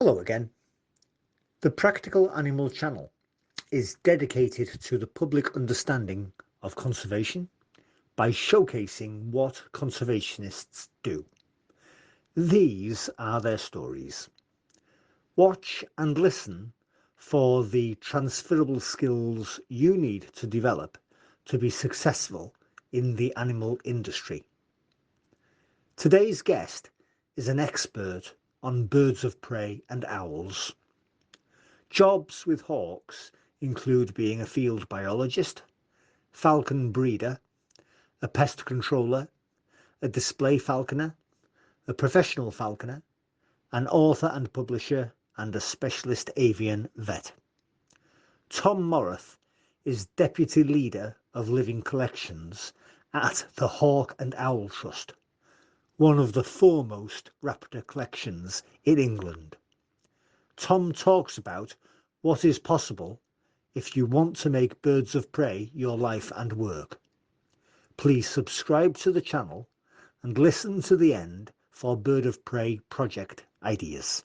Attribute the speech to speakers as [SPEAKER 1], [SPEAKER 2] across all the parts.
[SPEAKER 1] Hello again. The Practical Animal Channel is dedicated to the public understanding of conservation by showcasing what conservationists do. These are their stories. Watch and listen for the transferable skills you need to develop to be successful in the animal industry. Today's guest is an expert on birds of prey and owls. Jobs with hawks include being a field biologist, falcon breeder, a pest controller, a display falconer, a professional falconer, an author and publisher, and a specialist avian vet. Tom Morath is Deputy Leader of Living Collections at the Hawk and Owl Trust, one of the foremost raptor collections in England. Tom talks about what is possible if you want to make birds of prey your life and work. Please subscribe to the channel and listen to the end for bird of prey project ideas.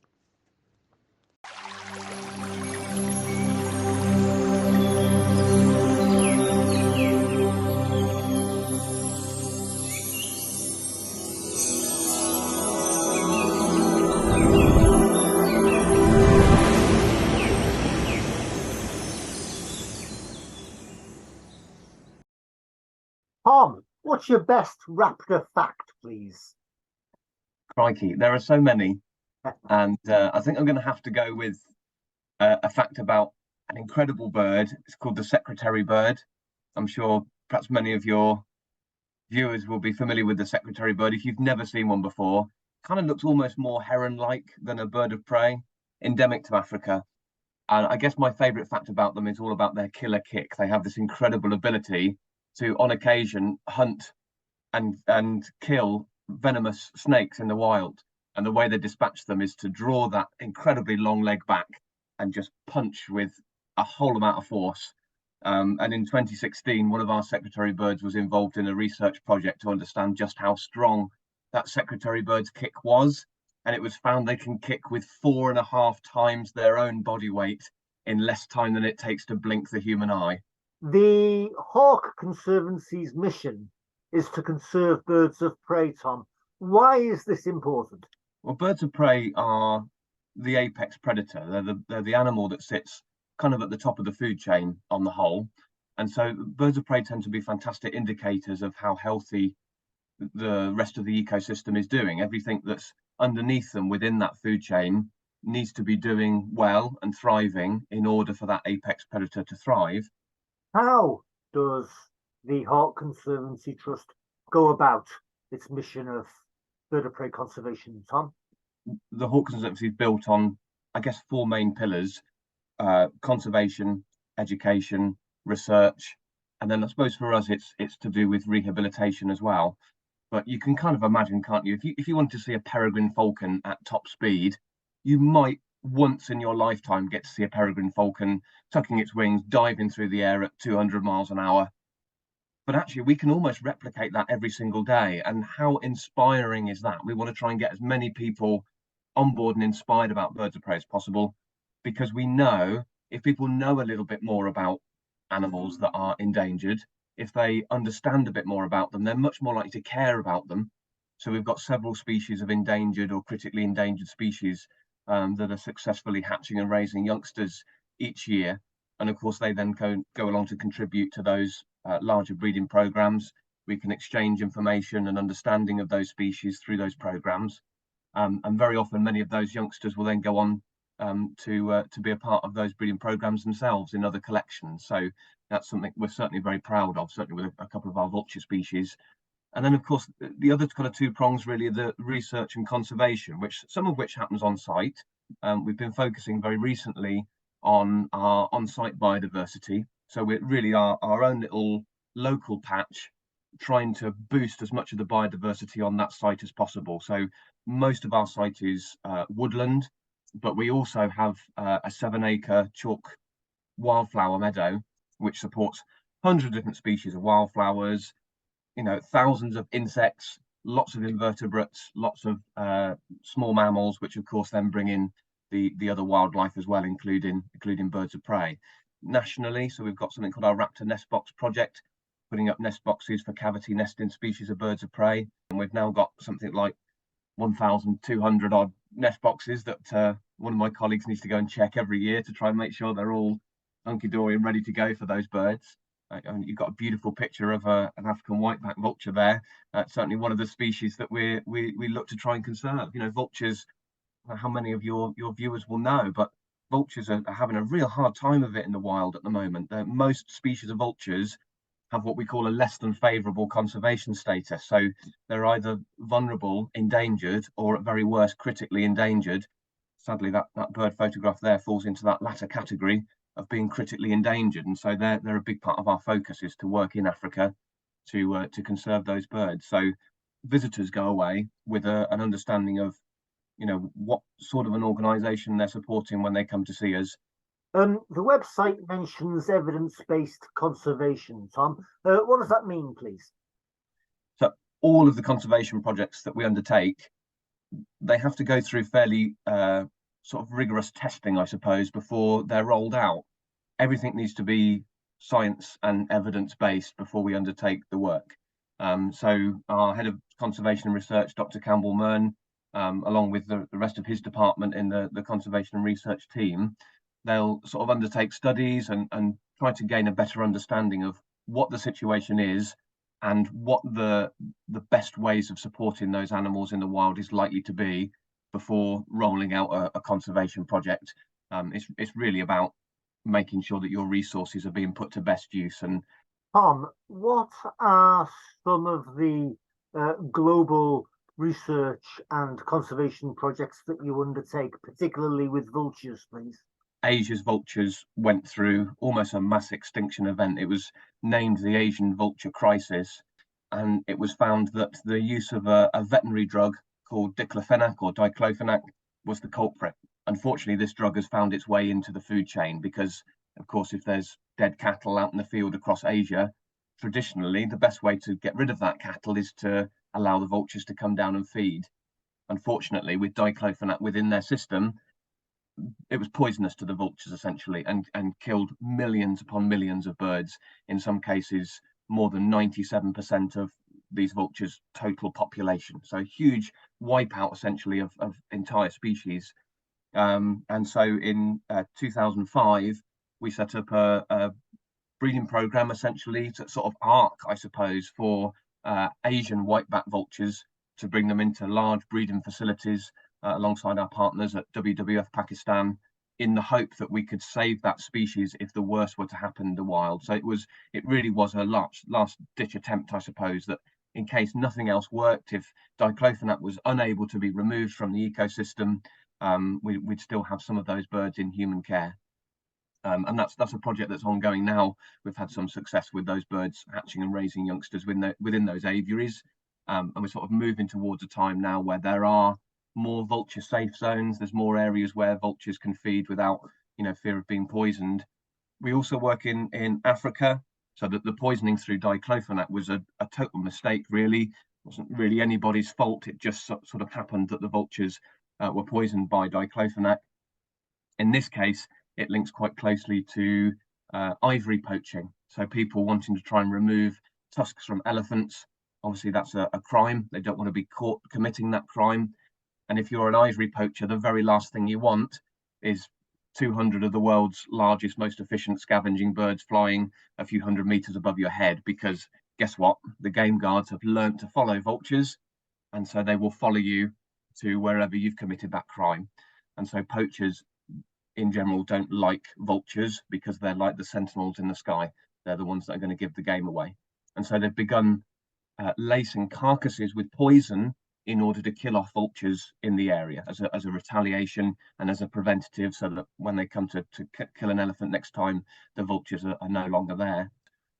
[SPEAKER 1] Tom, what's your best raptor fact, please?
[SPEAKER 2] Crikey, there are so many. And I think I'm going to have to go with a fact about an incredible bird. It's called the secretary bird. I'm sure perhaps many of your viewers will be familiar with the secretary bird. If you've never seen one before, kind of looks almost more heron-like than a bird of prey, endemic to Africa. And I guess my favorite fact about them is all about their killer kick. They have this incredible ability to, on occasion, hunt and kill venomous snakes in the wild. And the way they dispatch them is to draw that incredibly long leg back and just punch with a whole amount of force. And in 2016, one of our secretary birds was involved in a research project to understand just how strong that secretary bird's kick was. And it was found they can kick with 4.5 times their own body weight in less time than it takes to blink the human eye.
[SPEAKER 1] The Hawk Conservancy's mission is to conserve birds of prey, Tom. Why is this important?
[SPEAKER 2] Well, birds of prey are the apex predator. They're the animal that sits kind of at the top of the food chain on the whole. And so birds of prey tend to be fantastic indicators of how healthy the rest of the ecosystem is doing. Everything that's underneath them within that food chain needs to be doing well and thriving in order for that apex predator to thrive.
[SPEAKER 1] How does the Hawk Conservancy Trust go about its mission of bird of prey conservation, Tom?
[SPEAKER 2] The Hawk Conservancy is built on, I guess, 4 main pillars: conservation, education, research, and then I suppose for us it's to do with rehabilitation as well. But you can kind of imagine, can't you, if you wanted to see a peregrine falcon at top speed, you might once in your lifetime get to see a peregrine falcon tucking its wings, diving through the air at 200 miles an hour. But actually, we can almost replicate that every single day. And how inspiring is that? We want to try and get as many people on board and inspired about birds of prey as possible, because we know if people know a little bit more about animals that are endangered, if they understand a bit more about them, they're much more likely to care about them. So we've got several species of endangered or critically endangered species that are successfully hatching and raising youngsters each year. And of course, they then go along to contribute to those larger breeding programs. We can exchange information and understanding of those species through those programs. And very often, many of those youngsters will then go on to be a part of those breeding programs themselves in other collections. So that's something we're certainly very proud of, certainly with a couple of our vulture species. And then, of course, the other kind of 2 prongs really are the research and conservation, which some of which happens on site. We've been focusing very recently on our on-site biodiversity. So we really are our own little local patch, trying to boost as much of the biodiversity on that site as possible. So most of our site is woodland, but we also have a 7-acre chalk wildflower meadow, which supports hundreds of different species of wildflowers, thousands of insects, lots of invertebrates, lots of small mammals, which of course then bring in the other wildlife as well, including birds of prey. Nationally, so we've got something called our Raptor Nest Box project, putting up nest boxes for cavity nesting species of birds of prey, and we've now got something like 1,200 odd nest boxes that one of my colleagues needs to go and check every year to try and make sure they're all hunky-dory and ready to go for those birds. And you've got a beautiful picture of an African whiteback vulture there. Certainly one of the species that we look to try and conserve. You know, vultures, how many of your viewers will know, but vultures are having a real hard time of it in the wild at the moment. Most species of vultures have what we call a less than favourable conservation status. So they're either vulnerable, endangered, or at very worst, critically endangered. Sadly, that bird photograph there falls into that latter category of being critically endangered. And so they're a big part of our focus, is to work in Africa to conserve those birds. So visitors go away with an understanding of, you know, what sort of an organisation they're supporting when they come to see us.
[SPEAKER 1] The website mentions evidence-based conservation, Tom. What does that mean, please?
[SPEAKER 2] So all of the conservation projects that we undertake, they have to go through fairly sort of rigorous testing, I suppose, before they're rolled out. Everything needs to be science and evidence-based before we undertake the work. So our head of conservation and research, Dr. Campbell Mern, along with the rest of his department in the conservation and research team, they'll sort of undertake studies and try to gain a better understanding of what the situation is and what the best ways of supporting those animals in the wild is likely to be before rolling out a conservation project. It's really about making sure that your resources are being put to best use. And
[SPEAKER 1] Tom, what are some of the global research and conservation projects that you undertake, particularly with vultures, please?
[SPEAKER 2] Asia's vultures went through almost a mass extinction event. It was named the Asian Vulture Crisis, and it was found that the use of a veterinary drug called Diclophenac or Diclophenac was the culprit. Unfortunately, this drug has found its way into the food chain because, of course, if there's dead cattle out in the field across Asia, traditionally the best way to get rid of that cattle is to allow the vultures to come down and feed. Unfortunately, with Diclophenac within their system, it was poisonous to the vultures essentially, and killed millions upon millions of birds. In some cases, more than 97% of these vultures' total population. So a huge wipeout essentially of entire species. And so in 2005, we set up a breeding program essentially to sort of arc, I suppose, for Asian whiteback vultures to bring them into large breeding facilities alongside our partners at WWF Pakistan, in the hope that we could save that species if the worst were to happen in the wild. So it really was a last ditch attempt, I suppose, that in case nothing else worked, if Diclophenac was unable to be removed from the ecosystem, we'd still have some of those birds in human care. And that's a project that's ongoing now. We've had some success with those birds hatching and raising youngsters within those aviaries. And we're sort of moving towards a time now where there are more vulture safe zones. There's more areas where vultures can feed without, fear of being poisoned. We also work in Africa, so that the poisoning through Diclophenac was a total mistake, really. It wasn't really anybody's fault. It just sort of happened that the vultures were poisoned by Diclophenac. In this case, it links quite closely to ivory poaching. So people wanting to try and remove tusks from elephants. Obviously, that's a crime. They don't want to be caught committing that crime. And if you're an ivory poacher, the very last thing you want is 200 of the world's largest, most efficient scavenging birds flying a few hundred meters above your head, because guess what? The game guards have learned to follow vultures, and so they will follow you to wherever you've committed that crime. And so poachers in general don't like vultures because they're like the sentinels in the sky. They're the ones that are going to give the game away. And so they've begun lacing carcasses with poison in order to kill off vultures in the area as a retaliation and as a preventative, so that when they come to kill an elephant next time, the vultures are no longer there.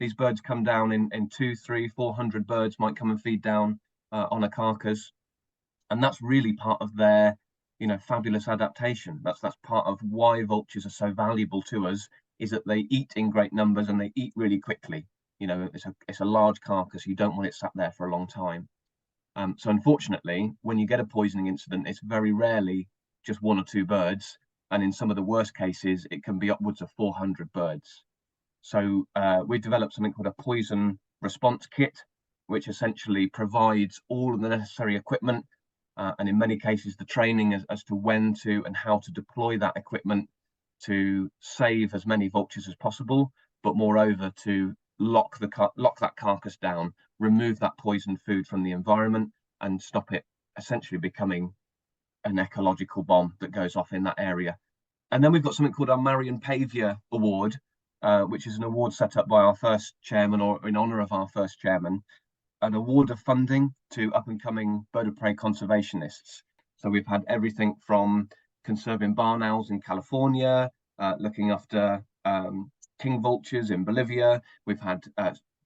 [SPEAKER 2] These birds come down in 200, 300, 400 birds might come and feed down on a carcass. And that's really part of their, fabulous adaptation. That's part of why vultures are so valuable to us, is that they eat in great numbers and they eat really quickly. It's a large carcass. You don't want it sat there for a long time. So unfortunately, when you get a poisoning incident, it's very rarely just 1 or 2 birds, and in some of the worst cases, it can be upwards of 400 birds. So we developed something called a poison response kit, which essentially provides all of the necessary equipment, and in many cases, the training as to when to and how to deploy that equipment to save as many vultures as possible, but moreover to lock that carcass down, remove that poisoned food from the environment, and stop it essentially becoming an ecological bomb that goes off in that area. And then we've got something called our Marion Paviour Award, which is an award set up by our first chairman, or in honour of our first chairman, an award of funding to up-and-coming bird of prey conservationists. So we've had everything from conserving barn owls in California, looking after king vultures in Bolivia. We've had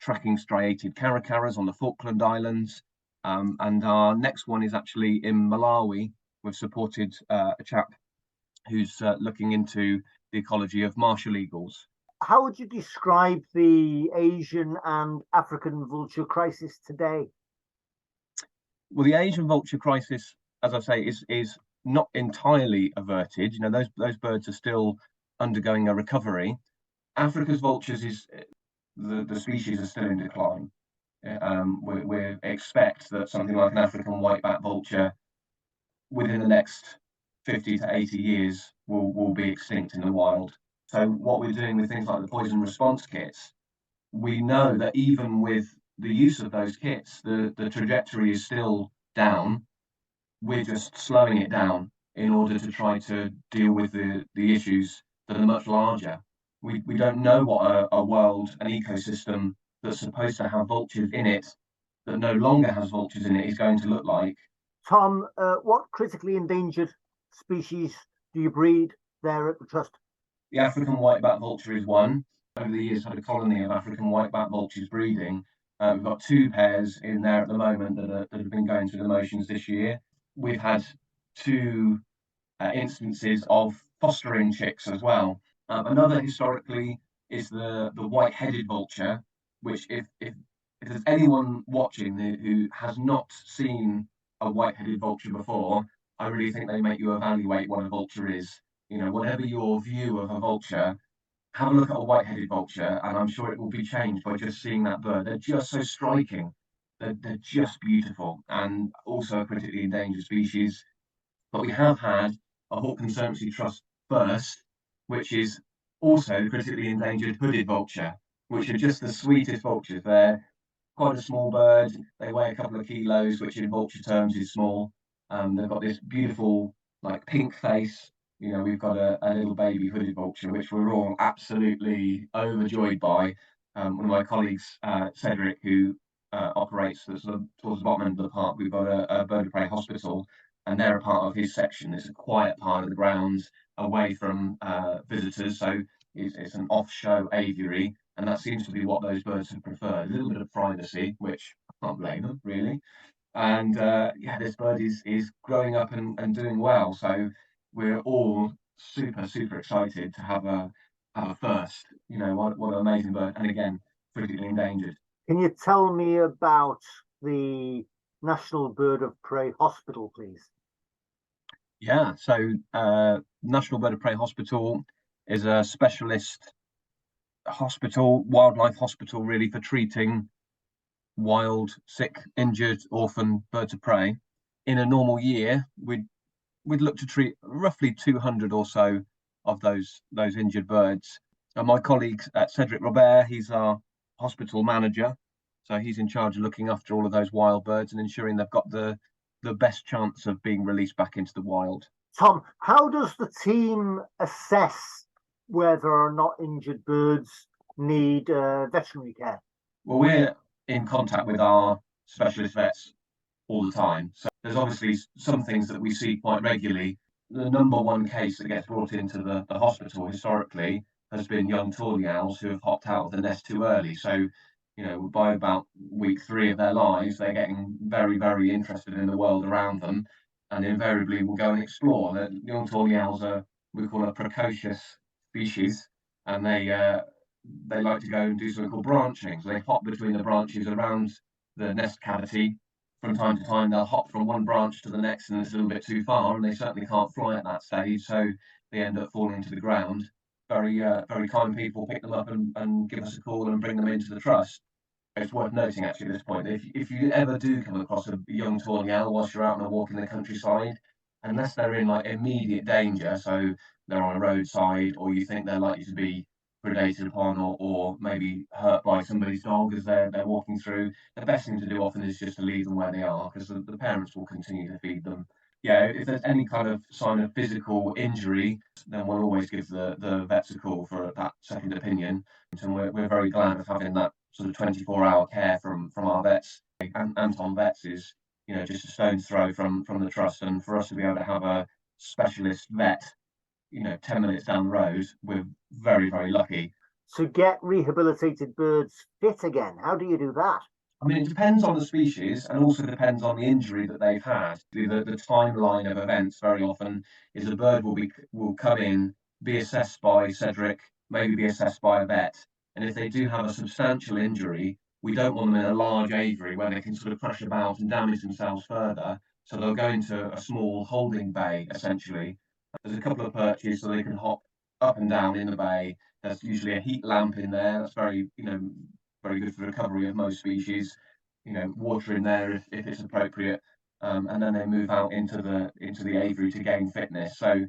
[SPEAKER 2] tracking striated caracaras on the Falkland Islands. And our next one is actually in Malawi. We've supported a chap who's looking into the ecology of martial eagles.
[SPEAKER 1] How would you describe the Asian and African vulture crisis today?
[SPEAKER 2] Well, the Asian vulture crisis, as I say, is not entirely averted. You know, those birds are still undergoing a recovery. Africa's vultures is the species are still in decline. We expect that something like an African white-backed vulture within the next 50 to 80 years will be extinct in the wild. So what we're doing with things like the poison response kits, we know that even with the use of those kits, the trajectory is still down. We're just slowing it down in order to try to deal with the issues that are much larger. We don't know what a world, an ecosystem that's supposed to have vultures in it, that no longer has vultures in it, is going to look like.
[SPEAKER 1] Tom, what critically endangered species do you breed there at the Trust?
[SPEAKER 2] The African white-backed vulture is one. Over the years, had a colony of African white-backed vultures breeding. We've got 2 pairs in there at the moment that have been going through the motions this year. We've had 2 instances of fostering chicks as well. Another historically is the white-headed vulture, which if there's anyone watching who has not seen a white-headed vulture before, I really think they make you evaluate what a vulture is. You know, whatever your view of a vulture, have a look at a white-headed vulture, and I'm sure it will be changed by just seeing that bird. They're just so striking. They're just beautiful, and also a critically endangered species. But we have had a Hawk Conservancy Trust first, which is also the critically endangered hooded vulture, which are just the sweetest vultures. They're quite a small bird. They weigh a couple of kilos, which in vulture terms is small. They've got this beautiful, like, pink face. You know, we've got a little baby hooded vulture, which we're all absolutely overjoyed by. One of my colleagues, Cedric, who operates towards the bottom end of the park, we've got a bird of prey hospital, and they're a part of his section. It's a quiet part of the grounds away from visitors, so it's an off-show aviary, and that seems to be what those birds have preferred. A little bit of privacy, which I can't blame them, really. And yeah, this bird is growing up and doing well. So we're all super excited to have a first. You know, what an amazing bird, and again, critically endangered.
[SPEAKER 1] Can you tell me about the National Bird of Prey Hospital, please?
[SPEAKER 2] Yeah, so National Bird of Prey Hospital is a specialist hospital, wildlife hospital, really, for treating wild, sick, injured, orphan birds of prey. In a normal year, we'd look to treat roughly 200 or so of those injured birds. And my colleague Cedric Robert, he's our hospital manager, so he's in charge of looking after all of those wild birds and ensuring they've got the best chance of being released back into the wild.
[SPEAKER 1] Tom, how does the team assess whether or not injured birds need veterinary care?
[SPEAKER 2] Well, we're in contact with our specialist vets all the time. So there's obviously some things that we see quite regularly. The number one case that gets brought into the hospital historically has been young tawny owls who have hopped out of the nest too early. So, you know, by about week 3 of their lives, they're getting very interested in the world around them, and invariably will go and explore. The young tawny owls are, we call, a precocious species, and they like to go and do something called branching. So they hop between the branches around the nest cavity, from time to time they'll hop from one branch to the next and it's a little bit too far, and they certainly can't fly at that stage, so they end up falling to the ground. Very kind people pick them up and give us a call and bring them into the trust. It's worth noting actually at this point, if you ever do come across a young tawny owl whilst you're out on a walk in the countryside, unless they're in like immediate danger, so they're on a roadside, or you think they're likely to be predated upon or maybe hurt by somebody's dog as they're walking through, the best thing to do often is just to leave them where they are, because the parents will continue to feed them. Yeah, if there's any kind of sign of physical injury, then we'll always give the vets a call for that second opinion. And we're very glad of having that sort of 24-hour care from our vets. And Anton Vets is, you know, just a stone's throw from the trust, and for us to be able to have a specialist vet, you know, 10 minutes down the road, we're very lucky.
[SPEAKER 1] To get rehabilitated birds fit again, how do you do that?
[SPEAKER 2] I mean, it depends on the species and also depends on the injury that they've had. The timeline of events very often is the bird will come in, be assessed by Cedric, maybe be assessed by a vet, and if they do have a substantial injury, we don't want them in a large aviary where they can sort of crush about and damage themselves further. So they'll go into a small holding bay essentially. There's a couple of perches so they can hop up and down in the bay. There's usually a heat lamp in there. That's very, you know, very good for recovery of most species. You know, water in there if it's appropriate, and then they move out into the aviary to gain fitness. So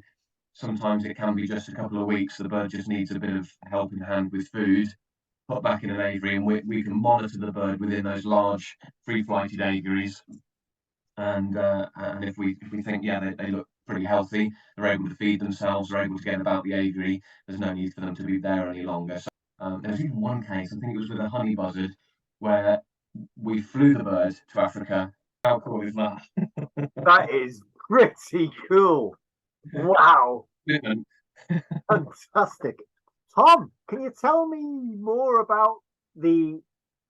[SPEAKER 2] sometimes it can be just a couple of weeks. The bird just needs a bit of helping hand with food, put back in an aviary, and we can monitor the bird within those large free-flighted aviaries. And if we think they look pretty healthy, they're able to feed themselves, they're able to get about the aviary, there's no need for them to be there any longer. So there was even one case, I think it was with a honey buzzard, where we flew the bird to Africa. How cool is that?
[SPEAKER 1] That is pretty cool. Wow. Fantastic. Tom, can you tell me more about the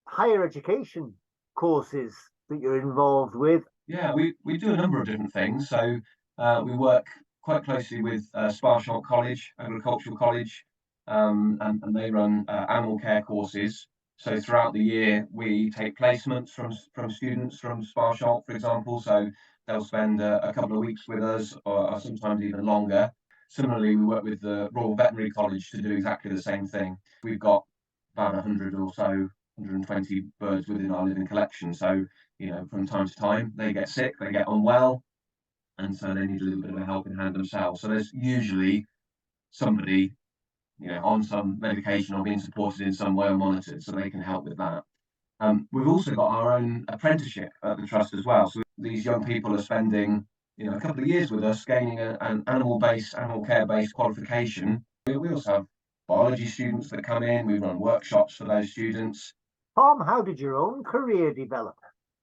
[SPEAKER 1] higher education courses that you're involved with?
[SPEAKER 2] Yeah, we do a number of different things. So we work quite closely with Sparshot College, Agricultural College, and they run animal care courses. So throughout the year, we take placements from students from Sparshot, for example. So they'll spend a couple of weeks with us, or sometimes even longer. Similarly, we work with the Royal Veterinary College to do exactly the same thing. We've got about 100 or so, 120 birds within our living collection. So, you know, from time to time, they get sick, they get unwell, and so they need a little bit of a helping hand themselves. So there's usually somebody, you know, on some medication or being supported in some way or monitored, so they can help with that. We've also got our own apprenticeship at the trust as well. So these young people are spending, you know, a couple of years with us, gaining an animal care-based qualification. We also have biology students that come in. We run workshops for those students.
[SPEAKER 1] Tom, how did your own career develop?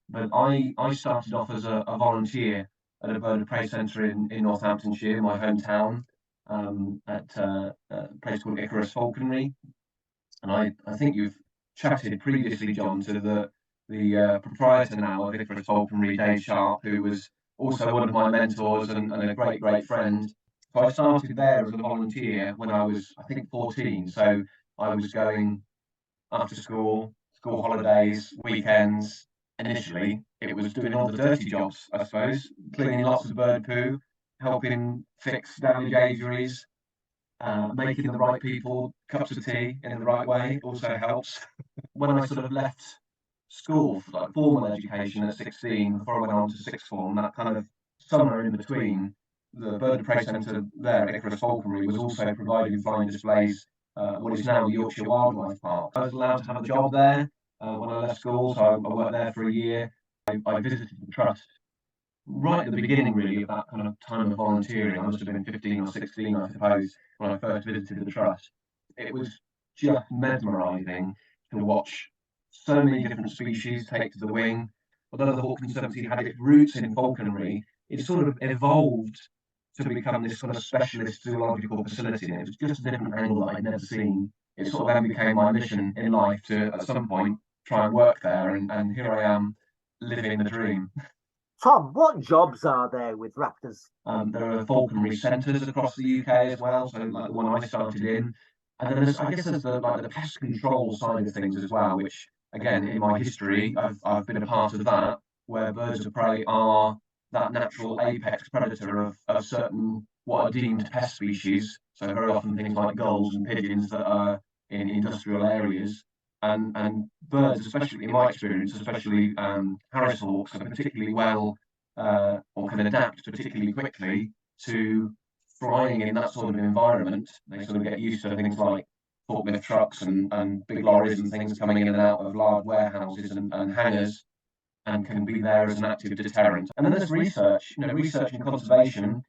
[SPEAKER 2] But I started off as a volunteer at a bird of prey centre in Northamptonshire, my hometown, at a place called Icarus Falconry. And I think you've chatted previously, John, to the proprietor now of Icarus Falconry, Dave Sharp, who was also one of my mentors and a great friend. So I started there as a volunteer when I was, I think, 14. So I was going after school holidays, weekends. Initially, it was doing all the dirty jobs, I suppose, cleaning lots of bird poo, helping fix damaged aviaries, making the right people cups of tea in the right way also helps. When I sort of left school for like formal education at 16, before I went on to sixth form, that kind of summer in between, the Bird and Prey Centre there at Icarus Falconry was also providing flying displays what is now the Yorkshire Wildlife Park. I was allowed to have a job there when I left school, so I worked there for a year. I visited the trust right at the beginning, really, of that kind of time of volunteering. I must have been 15 or 16, I suppose, when I first visited the trust. It was just mesmerising to watch so many different species take to the wing. Although the Hawk Conservancy had its roots in falconry, it sort of evolved to become this sort of specialist zoological facility. And it was just a different angle that I'd never seen. It sort of then became my mission in life to, at some point, try and work there. And here I am, living the dream.
[SPEAKER 1] Tom, what jobs are there with raptors?
[SPEAKER 2] There are falconry centres across the UK as well, so like the one I started in. And then I guess there's the pest control side of things as well, which again in my history I've been a part of that. where birds of prey are that natural apex predator of certain what are deemed pest species. So very often things like gulls and pigeons that are in industrial areas. And birds, especially in my experience, especially Harris hawks, are particularly well or can adapt particularly quickly to flying in that sort of environment. They sort of get used to things like forklift trucks and big lorries and things coming in and out of large warehouses and hangars, and can be there as an active deterrent. And then there's research, research and conservation.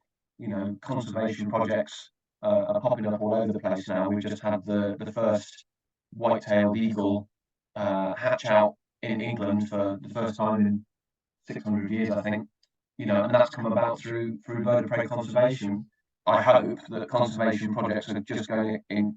[SPEAKER 2] Conservation projects are popping up all over the place now. We've just had the first white-tailed eagle hatch out in England for the first time in 600 years, I think. And that's come about through bird of prey conservation. I hope that conservation projects are just going to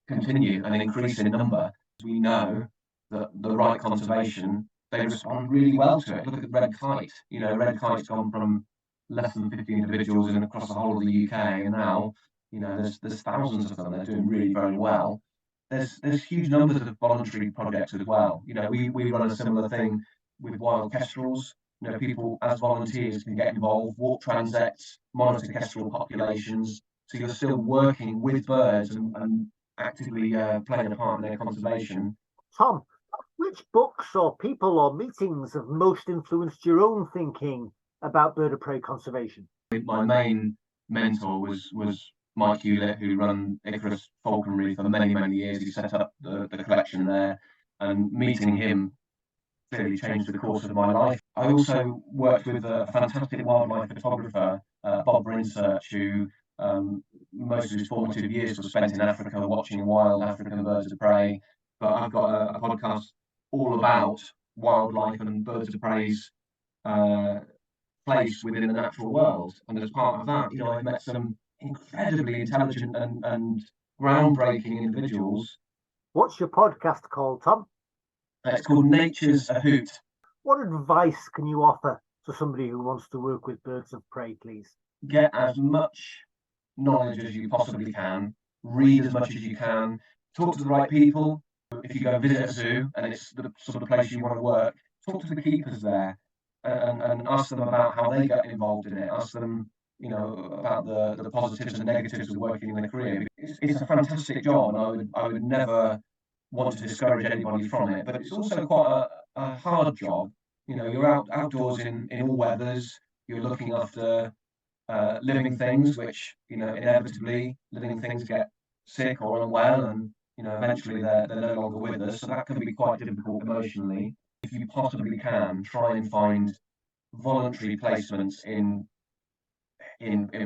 [SPEAKER 2] continue and increase in number. We know that the right conservation, they respond really well to it. Look at red kite. Red kite's gone from less than 50 individuals in across the whole of the UK, and now there's thousands of them. They're doing really very well. There's huge numbers of voluntary projects as well. We run a similar thing with wild kestrels. People as volunteers can get involved, walk transects, monitor kestrel populations. So you're still working with birds and actively playing a part in their conservation.
[SPEAKER 1] Tom, which books or people or meetings have most influenced your own thinking about bird of prey conservation?
[SPEAKER 2] My main mentor was Mike Hewlett, who ran Icarus Falconry for many, many years. He set up the collection there, and meeting him clearly changed the course of my life. I also worked with a fantastic wildlife photographer, Bob Brinsearch, who most of his formative years were spent in Africa watching wild African birds of prey. But I've got a podcast all about wildlife and birds of prey's place within the natural world. And as part of that, I've met some incredibly intelligent and groundbreaking individuals.
[SPEAKER 1] What's your podcast called, Tom?
[SPEAKER 2] It's called Nature's a Hoot.
[SPEAKER 1] What advice can you offer to somebody who wants to work with birds of prey, please?
[SPEAKER 2] Get as much knowledge as you possibly can, read as much as you can, talk to the right people. If you go visit a zoo and it's the sort of place you want to work, talk to the keepers there and ask them about how they get involved in it. Ask them, about the positives and negatives of working in a career. It's a fantastic job, and I would never want to discourage anybody from it. But it's also quite a hard job. You're outdoors in all weathers. You're looking after living things, which inevitably living things get sick or unwell, and eventually they're no longer with us. So that can be quite difficult emotionally. If you possibly can, try and find voluntary placements in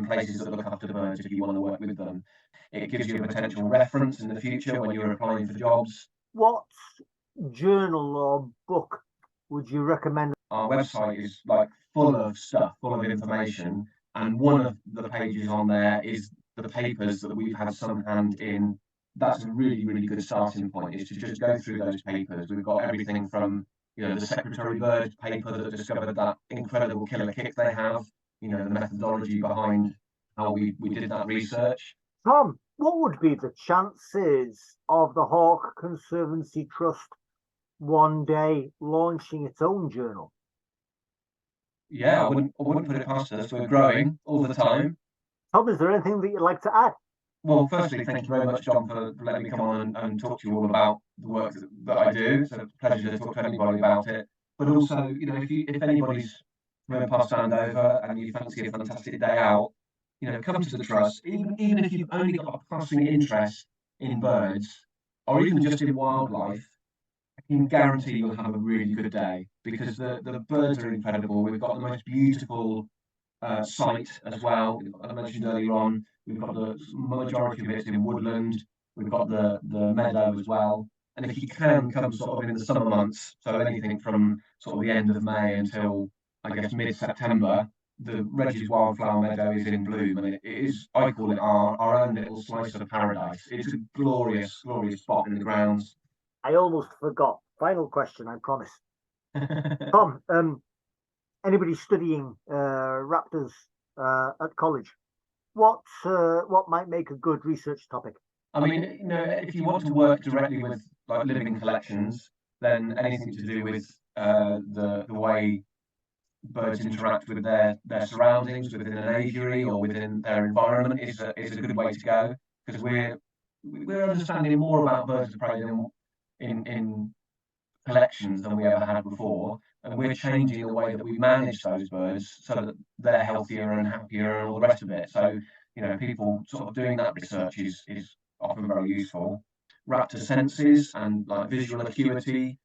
[SPEAKER 2] places that look after birds if you want to work with them. It gives you a potential reference in the future when you're applying for jobs.
[SPEAKER 1] What journal or book would you recommend?
[SPEAKER 2] Our website is full of stuff, full of information, and one of the pages on there is the papers that we've had some hand in. That's a really, really good starting point, is to just go through those papers. We've got everything from the Secretary Bird paper that discovered that incredible killer kick they have, the methodology behind how we did that research.
[SPEAKER 1] Tom, what would be the chances of the Hawk Conservancy Trust one day launching its own journal?
[SPEAKER 2] Yeah, I wouldn't put it past us. We're growing all the time.
[SPEAKER 1] Tom, is there anything that you'd like to add?
[SPEAKER 2] Well, firstly, thank you very much, John, for letting me come on and talk to you all about the work that I do. It's a pleasure to talk to anybody about it. But also, if anybody's coming past Andover and you fancy a fantastic day out, come to the trust. Even if you've only got a passing interest in birds or even just in wildlife, I can guarantee you'll have a really good day, because the birds are incredible. We've got the most beautiful site as well. I mentioned earlier on, we've got the majority of it in woodland. We've got the meadow as well. And if you can come sort of in the summer months, so anything from sort of the end of May until I guess mid-September, the Reggie's Wildflower Meadow is in bloom, and it is, I call it our own little slice of paradise. It's a glorious, glorious spot in the grounds.
[SPEAKER 1] I almost forgot. Final question, I promise. Tom, anybody studying raptors at college, what might make a good research topic?
[SPEAKER 2] I mean, if you want to work directly with living collections, then anything to do with the way birds interact with their surroundings within an aviary or within their environment is a good way to go, because we're understanding more about birds of prey than in collections than we ever had before, and we're changing the way that we manage those birds so that they're healthier and happier and all the rest of it. So, you know, people sort of doing that research is often very useful. Raptor senses and like visual acuity,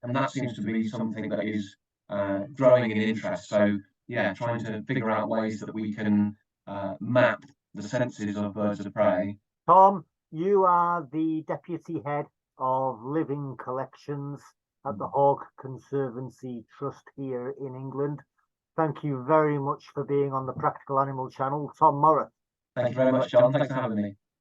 [SPEAKER 2] and that seems to be something that is growing in interest. So yeah, trying to figure out ways that we can map the senses of birds of prey.
[SPEAKER 1] Tom, you are the deputy head of living collections at the Hawk Conservancy Trust here in England. Thank you very much for being on the Practical Animal channel, Tom Morath.
[SPEAKER 2] Thank you very much, John. Thanks for having me.